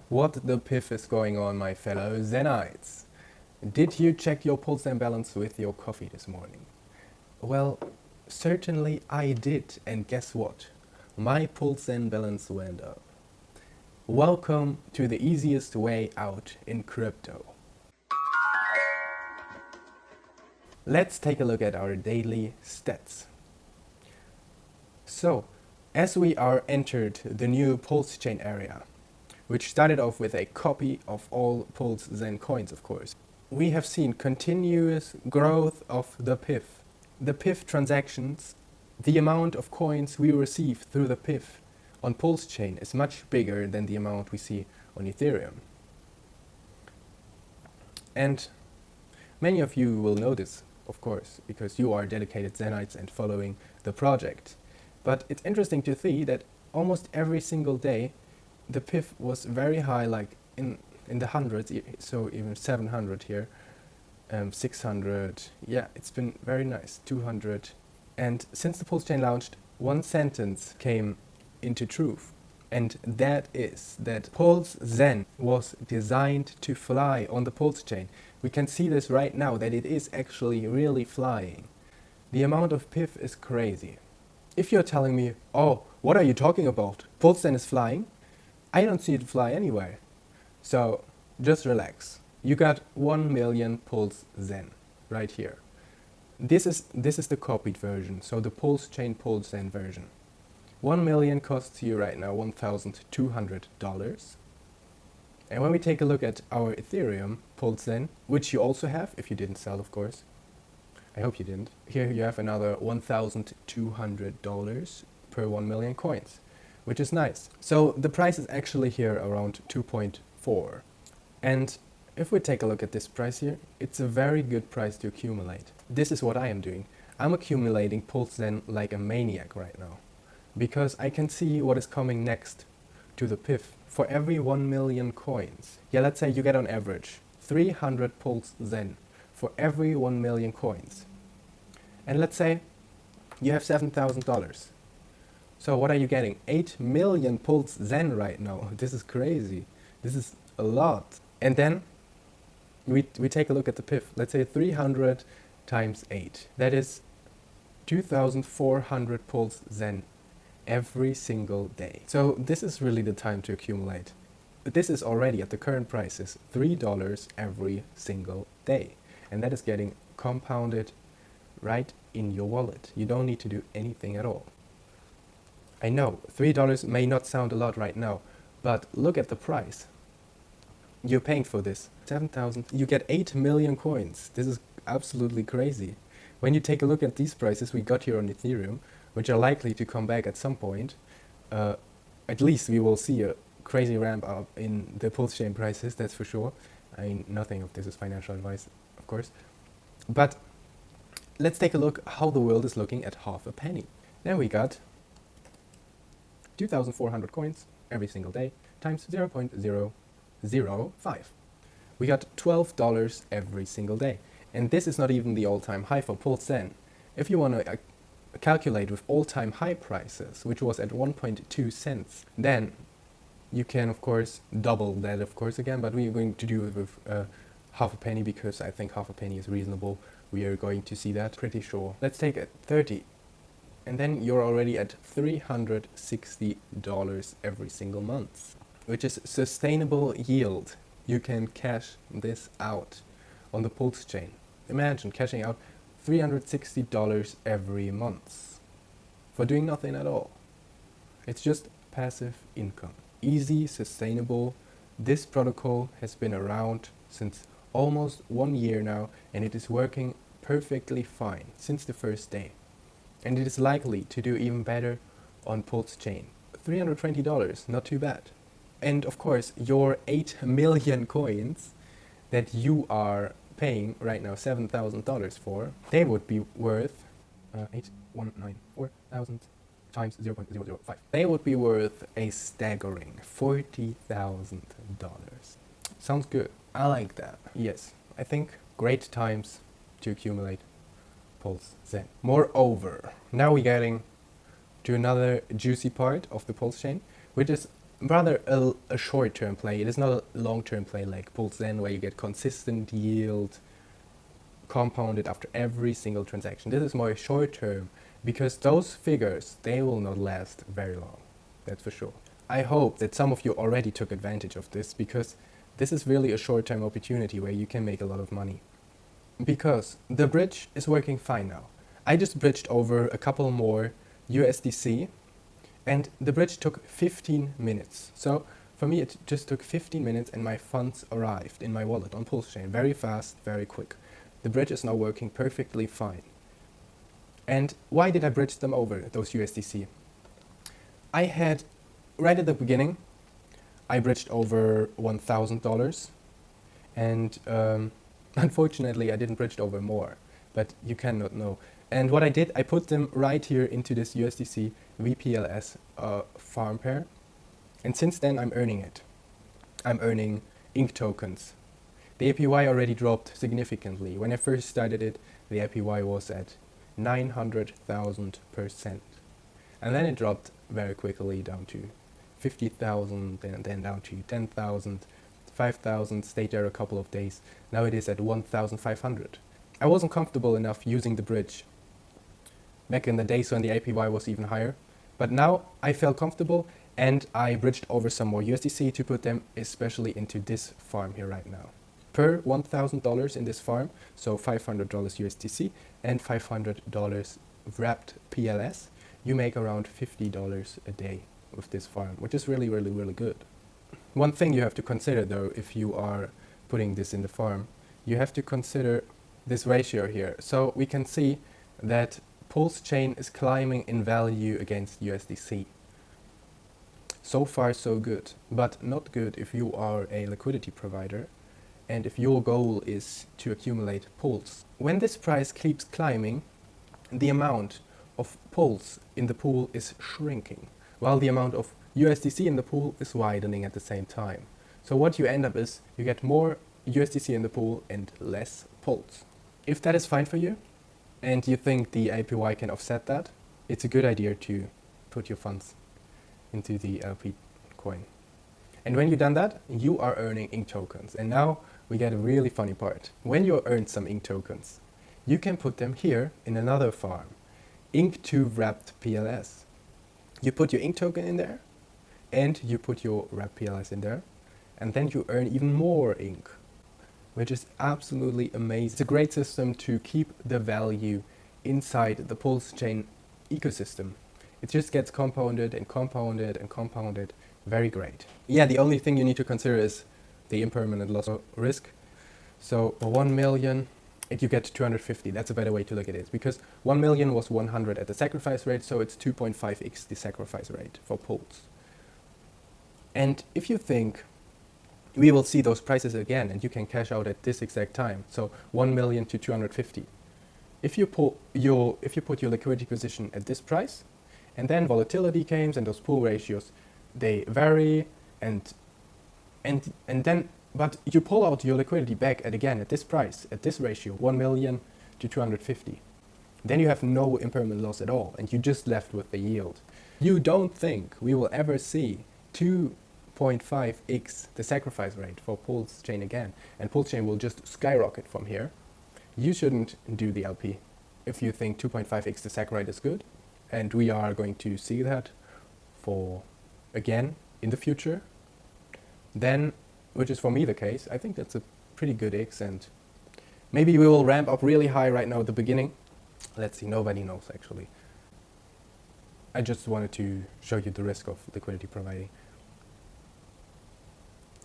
What the piff is going on, my fellow Zenites? Did you check your pulse and balance with your coffee this morning? Well, certainly I did, and guess what? My pulse and balance went up. Welcome to the easiest way out in crypto. Let's take a look at our daily stats. So, as we are entered the new Pulse chain area, which started off with a copy of all Pulse Zen coins, of course, we have seen continuous growth of the PIF. The PIF transactions, the amount of coins we receive through the PIF on Pulse chain is much bigger than the amount we see on Ethereum. And many of you will know this, of course, because you are dedicated Zenites and following the project. But it's interesting to see that almost every single day the PIF was very high, like in the hundreds, so even 700 here, 600, yeah, it's been very nice, 200. And since the Pulse chain launched, one sentence came into truth, and that is that Pulse Zen was designed to fly on the Pulse chain. We can see this right now, that it is actually really flying. The amount of PIF is crazy. If you're telling me, oh, what are you talking about? Pulse Zen is flying? I don't see it fly anywhere. So just relax. You got 1 million Pulse Zen right here. This is the copied version, so the Pulse chain Pulse Zen version. 1 million costs you right now $1,200. And when we take a look at our Ethereum Pulse Zen, which you also have, if you didn't sell, of course. I hope you didn't. Here you have another $1,200 per 1 million coins, which is nice. So the price is actually here around 2.4. And if we take a look at this price here, it's a very good price to accumulate. This is what I am doing. I'm accumulating Pulse Zen like a maniac right now, because I can see what is coming next to the PIF. For every 1 million coins, yeah, let's say you get on average 300 Pulse Zen for every 1 million coins. And let's say you have $7,000. So what are you getting? 8 million Pulse Zen right now. This is crazy. This is a lot. And then we take a look at the PIF. Let's say 300 times 8. That is 2,400 Pulse Zen every single day. So this is really the time to accumulate. But this is already at the current prices $3 every single day. And that is getting compounded right in your wallet. You don't need to do anything at all. I know $3 may not sound a lot right now, but look at the price. You're paying for this. 7,000. You get 8 million coins. This is absolutely crazy. When you take a look at these prices we got here on Ethereum, which are likely to come back at some point, at least we will see a crazy ramp up in the Pulse chain prices, that's for sure. I mean, nothing of this is financial advice, of course. But let's take a look how the world is looking at half a penny. Then we got 2,400 coins every single day times 0.005. We got $12 every single day. And this is not even the all-time high for Pulse Zen. If you want to calculate with all-time high prices, which was at 1.2 cents, then you can, of course, double that, of course, again, but we are going to do it with half a penny, because I think half a penny is reasonable. We are going to see that, pretty sure. Let's take it 30. And then you're already at $360 every single month, which is sustainable yield. You can cash this out on the Pulse chain. Imagine cashing out $360 every month for doing nothing at all. It's just passive income. Easy, sustainable. This protocol has been around since almost 1 year now, and it is working perfectly fine since the first day. And it is likely to do even better on Pulse chain. $320, not too bad. And of course, your 8 million coins that you are paying right now $7,000 for, they would be worth 8,194,000 times 0.005. They would be worth a staggering $40,000. Sounds good. I like that. Yes, I think great times to accumulate Pulse Zen. Moreover, now we're getting to another juicy part of the Pulse chain, which is rather a short-term play. It is not a long-term play like PulseZen where you get consistent yield compounded after every single transaction. This is more short-term because those figures, they will not last very long. That's for sure. I hope that some of you already took advantage of this because this is really a short-term opportunity where you can make a lot of money. Because the bridge is working fine now. I just bridged over a couple more USDC and the bridge took 15 minutes. So for me it just took 15 minutes and my funds arrived in my wallet on PulseChain. Very fast, very quick. The bridge is now working perfectly fine. And why did I bridge them over, those USDC? I had, right at the beginning, I bridged over $1,000 and unfortunately I didn't bridge over more, but you cannot know. And what I did, I put them right here into this USDC VPLS farm pair. And since then I'm earning it. I'm earning INC tokens. The APY already dropped significantly. When I first started it, the APY was at 900,000%. And then it dropped very quickly down to 50,000 and then down to 10,000, 5,000, stayed there a couple of days. Now it is at 1,500. I wasn't comfortable enough using the bridge back in the days when the APY was even higher. But now I felt comfortable and I bridged over some more USDC to put them especially into this farm here right now. Per $1,000 in this farm, so $500 USDC and $500 wrapped PLS, you make around $50 a day with this farm, which is really, really, really good. One thing you have to consider though, if you are putting this in the farm, you have to consider this ratio here. So we can see that PulseChain is climbing in value against USDC. So far so good, but not good if you are a liquidity provider and if your goal is to accumulate Pulse. When this price keeps climbing, the amount of Pulse in the pool is shrinking, while the amount of USDC in the pool is widening at the same time. So what you end up is you get more USDC in the pool and less Pulse. If that is fine for you and you think the APY can offset that, it's a good idea to put your funds into the LP coin. And when you've done that, you are earning INC tokens. And now we get a really funny part. When you earn some INC tokens, you can put them here in another farm, INC2 wrapped PLS. You put your INC token in there and you put your wrapped PLS in there and then you earn even more INC, which is absolutely amazing. It's a great system to keep the value inside the PulseChain ecosystem. It just gets compounded and compounded and compounded. Very great. Yeah, the only thing you need to consider is the impermanent loss risk. So for 1 million, you get 250. That's a better way to look at it because 1 million was 100 at the sacrifice rate, so it's 2.5x the sacrifice rate for Pulse. And if you think we will see those prices again and you can cash out at this exact time, so 1 million to 250. If you put your liquidity position at this price, and then volatility comes and those pool ratios, they vary and then, but you pull out your liquidity back at this price, at this ratio, 1 million to 250. Then you have no impermanent loss at all and you just left with the yield. You don't think we will ever see 2.5x the sacrifice rate for PulseChain again, and PulseChain will just skyrocket from here. You shouldn't do the LP if you think 2.5x the sac rate is good, and we are going to see that for again in the future. Then, which is for me the case, I think that's a pretty good X, and maybe we will ramp up really high right now at the beginning. Let's see, nobody knows actually. I just wanted to show you the risk of liquidity providing.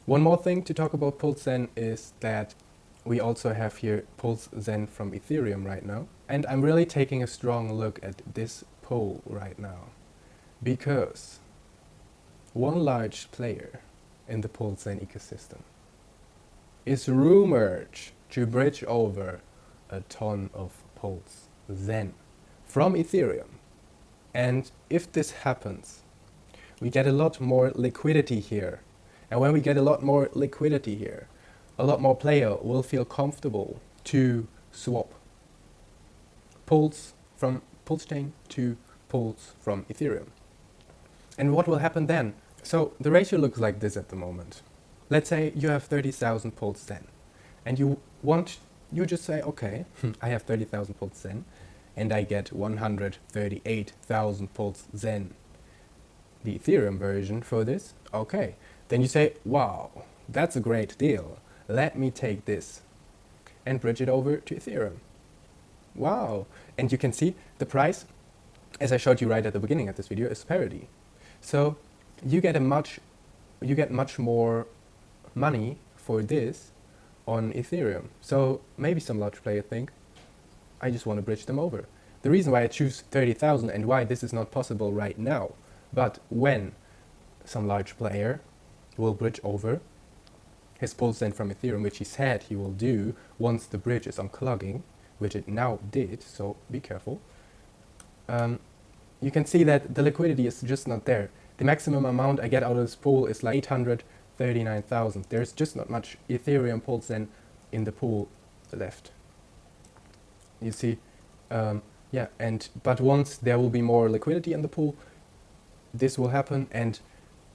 One more thing to talk about PulseZen is that we also have here PulseZen from Ethereum right now. And I'm really taking a strong look at this poll right now because one large player in the PulseZen ecosystem is rumored to bridge over a ton of PulseZen from Ethereum. And if this happens, we get a lot more liquidity here. And when we get a lot more liquidity here, a lot more player will feel comfortable to swap Pulse from PulseChain to Pulse from Ethereum. And what will happen then? So the ratio looks like this at the moment. Let's say you have 30,000 pulse Zen, and you just say, okay, I have 30,000 pulse Zen, and I get 138,000 pulse Zen. The Ethereum version for this, okay. Then you say, wow, that's a great deal. Let me take this and bridge it over to Ethereum. Wow. And you can see the price, as I showed you right at the beginning of this video, is parity. So you get much more money for this on Ethereum. So maybe some large player think, I just want to bridge them over. The reason why I choose 30,000 and why this is not possible right now, but when some large player will bridge over his pulse Zen from Ethereum, which he said he will do once the bridge is unclogging, which it now did, so be careful. You can see that the liquidity is just not there. The maximum amount I get out of this pool is like 839,000. There's just not much Ethereum pulse Zen in the pool left. You see, yeah, but once there will be more liquidity in the pool, this will happen, and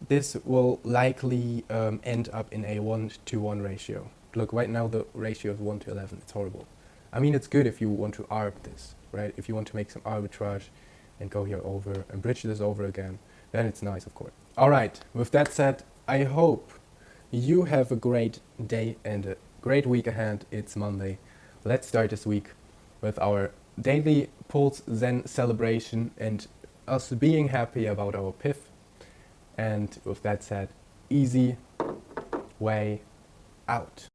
this will likely end up in a 1-to-1 ratio. Look, right now the ratio is 1-to-11. It's horrible. I mean, it's good if you want to arb this, right? If you want to make some arbitrage and go here over and bridge this over again, then it's nice, of course. All right, with that said, I hope you have a great day and a great week ahead. It's Monday. Let's start this week with our daily Pulse Zen celebration and us being happy about our PIF. And with that said, easy way out.